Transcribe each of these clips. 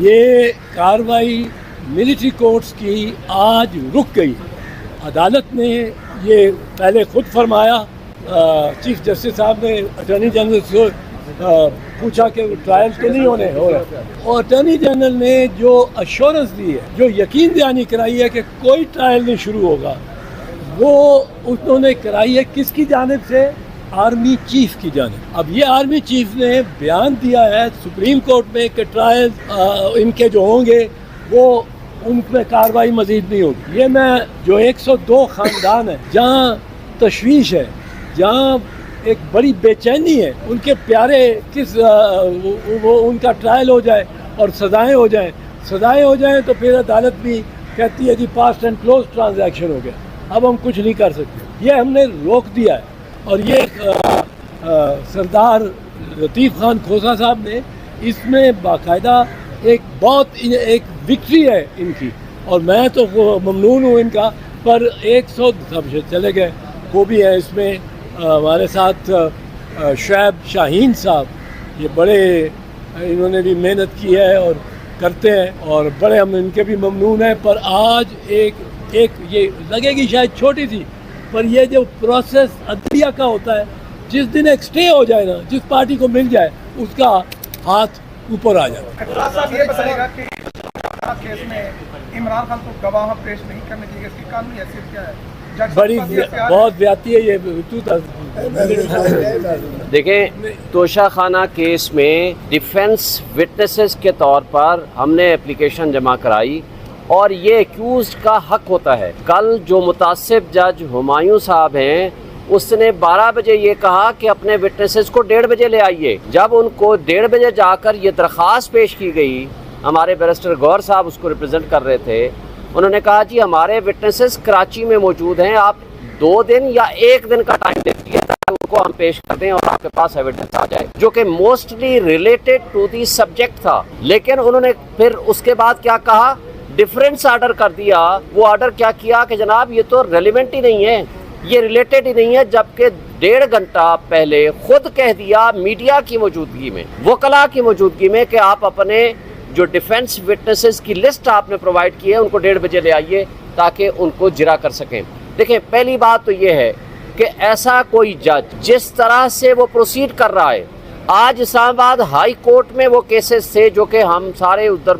ये कार्रवाई military courts की आज रुक गई। अदालत ने ये पहले खुद फरमाया, चीफ जस्टिस साहब ने अटॉर्नी जनरल से पूछा कि ट्रायल तो नहीं होने हो रहे, और अटॉर्नी जनरल ने जो अश्योरेंस दी है, जो यकीन दहानी कराई है कि कोई ट्रायल नहीं शुरू होगा, वो उन्होंने कराई है किसकी जानिब से? आर्मी चीफ की जानिब। अब ये आर्मी चीफ ने बयान दिया है सुप्रीम कोर्ट में कि ट्रायल इनके जो होंगे वो उनमें कार्रवाई मजीद नहीं होगी। ये मैं जो 102 ख़ानदान है जहाँ तशवीश है, जहाँ एक बड़ी बेचैनी है, उनके प्यारे किस वो उनका ट्रायल हो जाए और सज़ाएँ हो जाएँ तो फिर अदालत भी कहती है जी पास्ट एंड क्लोज ट्रांजैक्शन हो गया, अब हम कुछ नहीं कर सकते। ये हमने रोक दिया है। और ये सरदार लतीफ़ खान खोसा साहब ने इसमें बाकायदा एक विक्ट्री है इनकी, और मैं तो ममनून हूँ इनका। पर 100 सब चले गए वो भी है इसमें हमारे साथ शुएब शाहीन साहब, ये बड़े इन्होंने भी मेहनत की है और करते हैं, और बड़े हम इनके भी ममनून हैं। पर आज एक ये लगेगी शायद छोटी सी, पर ये जो प्रोसेस अदलिया का होता है, जिस दिन एक स्टे हो जाए ना, जिस पार्टी को मिल जाए उसका हाथ ऊपर आ जाए। ये बताएगा कि केस में इमरान खान को गवाह पेश नहीं करने की इसकी कानूनी हैसियत क्या है? बड़ी बहुत व्याती है ये। देखें, तोशाखाना केस में डिफेंस विटनेसेस के तौर पर हमने एप्लीकेशन जमा कराई और ये एक्यूज का हक होता है। कल जो मुतासिब जज हुमायूं साहब हैं, उसने 12 बजे ये कहा कि अपने विटनेसेस को 1:30 बजे ले आइए। जब उनको 1:30 बजे जाकर ये दरख्वास्त पेश की गई, हमारे बैरिस्टर गौर साहब उसको रिप्रेजेंट कर रहे थे, उन्होंने कहा जी हमारे विटनेसेस कराची में मौजूद हैं, आप 2 दिन या 1 दिन का टाइम दे दीजिए ताकि उनको हम पेश कर दें और आपके पास एविडेंस आ जाए, जो कि mostly related to the subject था। लेकिन उन्होंने फिर उसके बाद क्या कहा, डिफरेंस आर्डर कर दिया। वो आर्डर क्या किया कि जनाब ये तो रेलिवेंट ही नहीं है, ये रिलेटेड ही नहीं है, जबकि 1.5 घंटा पहले खुद कह दिया मीडिया की मौजूदगी में, वकला की मौजूदगी में, कि आप अपने जो डिफेंस विटनेसेस की लिस्ट आपने प्रोवाइड की है उनको 1:30 बजे ले आइए ताकि उनको जिरा कर सकें। देखें, पहली बात तो ये है कि ऐसा कोई जज जिस तरह से वो प्रोसीड कर रहा है, आज इस्लामाबाद हाई कोर्ट में वो केसेस थे जो कि हम सारे उधर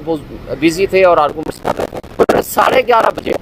बिजी थे और आर्गूमेंट्स कर रहे थे। 11:30 बजे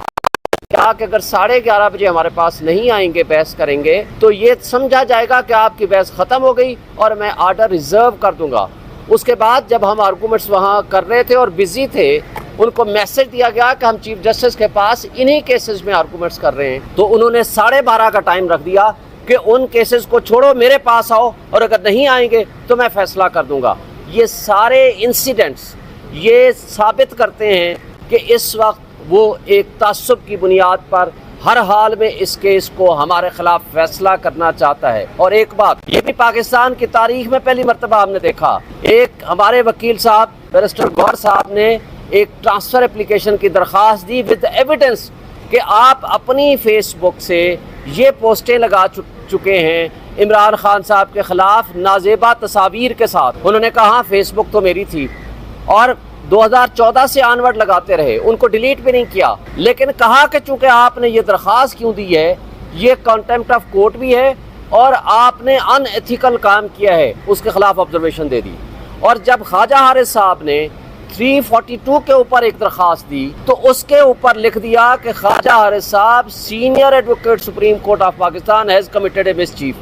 क्या कि अगर 11:30 बजे हमारे पास नहीं आएंगे, बहस करेंगे, तो ये समझा जाएगा कि आपकी बहस ख़त्म हो गई और मैं आर्डर रिजर्व कर दूंगा। उसके बाद जब हम आर्गूमेंट्स वहाँ कर रहे थे और बिजी थे, उनको मैसेज दिया गया कि हम चीफ जस्टिस के पास इन्हीं केसेस में आर्गूमेंट्स कर रहे हैं, तो उन्होंने 12:30 का टाइम रख दिया कि उन केसेस को छोड़ो, मेरे पास आओ, और अगर नहीं आएंगे तो मैं फैसला कर दूंगा। ये सारे इंसिडेंट्स ये साबित करते हैं कि इस वक्त वो एक तासुब की बुनियाद पर हर हाल में इस केस को हमारे खिलाफ फैसला करना चाहता है। और एक बात, ये भी पाकिस्तान की तारीख में पहली मर्तबा हमने देखा, एक हमारे वकील साहब बैरिस्टर गौर साहब ने एक ट्रांसफ़र एप्लीकेशन की दरख्वास्त दी विद एविडेंस कि आप अपनी फेसबुक से ये पोस्टें लगा चुके हैं इमरान खान साहब के ख़िलाफ़ नाजेबा तस्वीर के साथ। उन्होंने कहा फेसबुक तो मेरी थी, और 2014 से ऑनवर्ड लगाते रहे, उनको डिलीट भी नहीं किया, लेकिन कहा कि चूंकि आपने ये दरख्वास्त क्यों दी है, ये कंटेम्प्ट ऑफ कोर्ट भी है और आपने अनएथिकल काम किया है, उसके खिलाफ ऑब्जर्वेशन दे दी। और जब ख्वाजा हारिस साहब ने 342 के ऊपर एक दरख्वास्त दी, तो उसके ऊपर लिख दिया कि ख्वाजा हारिस साहब senior advocate supreme court of Pakistan has committed A mischief.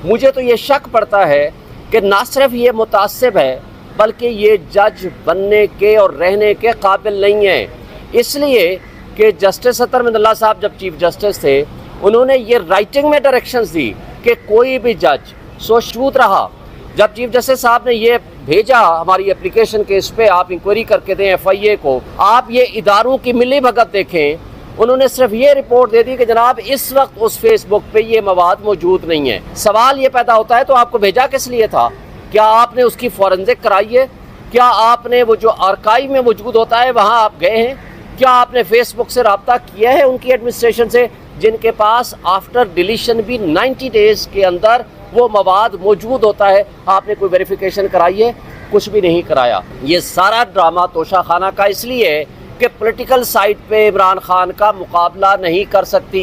मुझे तो ये शक पड़ता है कि ना सिर्फ ये मुतासिब है बल्कि ये जज बनने के और रहने के काबिल नहीं है, इसलिए कि जस्टिस अतर अहमदुल्लाह साहब जब चीफ जस्टिस थे, उन्होंने ये राइटिंग में डायरेक्शंस दी कि कोई भी जज सोचबूत रहा। जब चीफ जस्टिस साहब ने ये भेजा हमारी एप्लीकेशन के इस पे आप इंक्वायरी करके दें FIA को, आप ये इदारों की मिली भगत देखें, उन्होंने सिर्फ ये रिपोर्ट दे दी कि जनाब इस वक्त उस फेसबुक पे ये मवाद मौजूद नहीं है। सवाल ये पैदा होता है, तो आपको भेजा किस लिए था? क्या आपने उसकी फॉरेंसिक कराई है? क्या आपने वो जो आर्काइव में मौजूद होता है वहाँ आप गए हैं? क्या आपने फेसबुक से रब्ता किया है उनकी एडमिनिस्ट्रेशन से, जिनके पास आफ्टर डिलीशन भी 90 डेज़ के अंदर वो मवाद मौजूद होता है? आपने कोई वेरिफिकेशन कराई है? कुछ भी नहीं कराया। ये सारा ड्रामा तोशाखाना का इसलिए है कि पॉलिटिकल साइड पे इमरान खान का मुकाबला नहीं कर सकती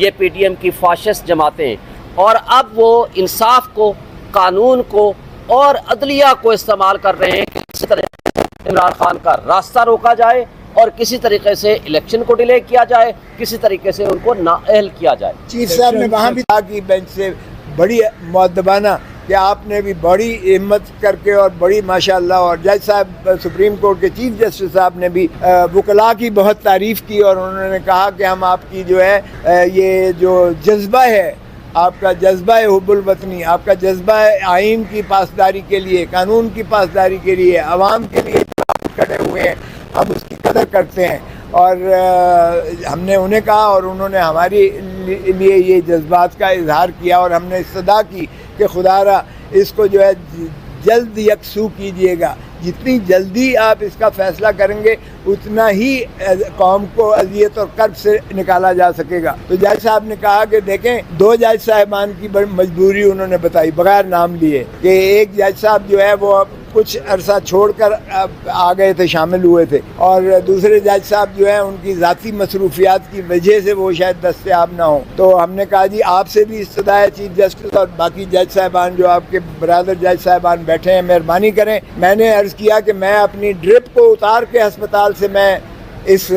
ये पीटीएम की फाशिस्ट जमातें, और अब वो इंसाफ को, कानून को और अदलिया को इस्तेमाल कर रहे हैं कि किसी तरह इमरान खान का रास्ता रोका जाए और किसी तरीके से इलेक्शन को डिले किया जाए, किसी तरीके से उनको नाअहल किया जाए। चीफ साहब ने वहाँ भी कहा कि बेंच से बड़ी मुअद्दबाना कि आपने भी बड़ी हिम्मत करके और बड़ी माशाअल्लाह, और जज साहब सुप्रीम कोर्ट के चीफ जस्टिस साहब ने भी वकला की बहुत तारीफ़ की और उन्होंने कहा कि हम आपकी जो है ये जो जज्बा है, आपका जज्बा है हुब्बुल वतनी, आपका जज्बा है आइन की पासदारी के लिए, कानून की पासदारी के लिए, अवाम के लिए खड़े हुए हैं, हम उसकी कदर करते हैं। और हमने उन्हें कहा और उन्होंने हमारे लिए ये जज्बात का इजहार किया और हमने इस्तदा की कि खुदारा इसको जो है जल्द यकसू कीजिएगा। जितनी जल्दी आप इसका फ़ैसला करेंगे उतना ही कौम को अजियत और कर्ब से निकाला जा सकेगा। तो जज साहब ने कहा कि देखें, दो जज साहिबान की बड़ी मजबूरी उन्होंने बताई बगैर नाम लिए कि एक जज साहब जो है वो कुछ अरसा छोड़कर आ गए थे, शामिल हुए थे, और दूसरे जज साहब जो है उनकी ज़ाती मसरूफियात की वजह से वो शायद दस्तयाब ना हो। तो हमने कहा जी आपसे भी इस्तदा है चीफ जस्टिस और बाकी जज साहिबान जो आपके बरादर जज साहिबान बैठे हैं, मेहरबानी करें। मैंने अर्ज़ किया कि मैं अपनी ड्रिप को उतार के अस्पताल से मैं इस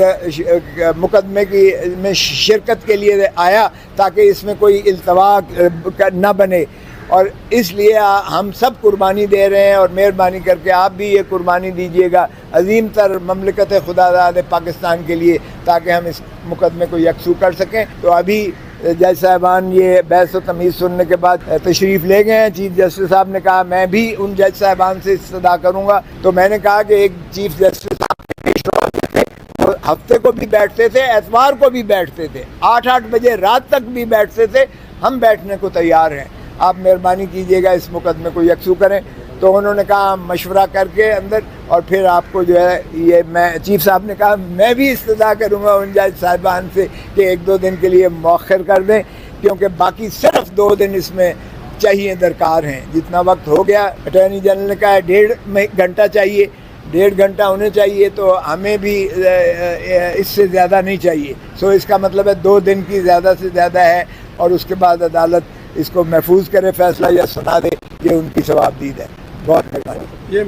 मुकदमे की में शिरकत के लिए आया ताकि इसमें कोई इल्तवा न बने, और इसलिए हम सब कुर्बानी दे रहे हैं और मेहरबानी करके आप भी ये कुर्बानी दीजिएगा अजीम तर ममलकत खुदादाद पाकिस्तान के लिए, ताकि हम इस मुकदमे को यकसू कर सकें। तो अभी जज साहबान ये बहस व तमीज़ सुनने के बाद तशरीफ़ ले गए हैं। चीफ जस्टिस साहब ने कहा मैं भी उन जज साहबान से इस्तदा करूँगा। तो मैंने कहा कि एक चीफ जस्टिस हफ्ते को भी बैठते थे, एतवार को भी बैठते थे, 8-8 बजे रात तक भी बैठते थे। हम बैठने को तैयार हैं, आप मेहरबानी कीजिएगा इस मुकदमे को यकसू करें। तो उन्होंने कहा मशवरा करके अंदर, और फिर आपको जो है ये मैं चीफ साहब ने कहा मैं भी इस्तदा करूँगा उन जज साहिबान से कि 1-2 दिन के लिए मौखर कर दें, क्योंकि बाकी सिर्फ 2 दिन इसमें चाहिए दरकार हैं। जितना वक्त हो गया, अटॉर्नी जनरल ने कहा 1.5 घंटा चाहिए, 1.5 घंटा होने चाहिए, तो हमें भी इससे ज़्यादा नहीं चाहिए। सो इसका मतलब है 2 दिन की ज़्यादा से ज़्यादा है, और उसके बाद अदालत इसको महफूज करे फैसला या सुना दे, ये उनकी सवाबदीद है। बहुत मेहरबानी।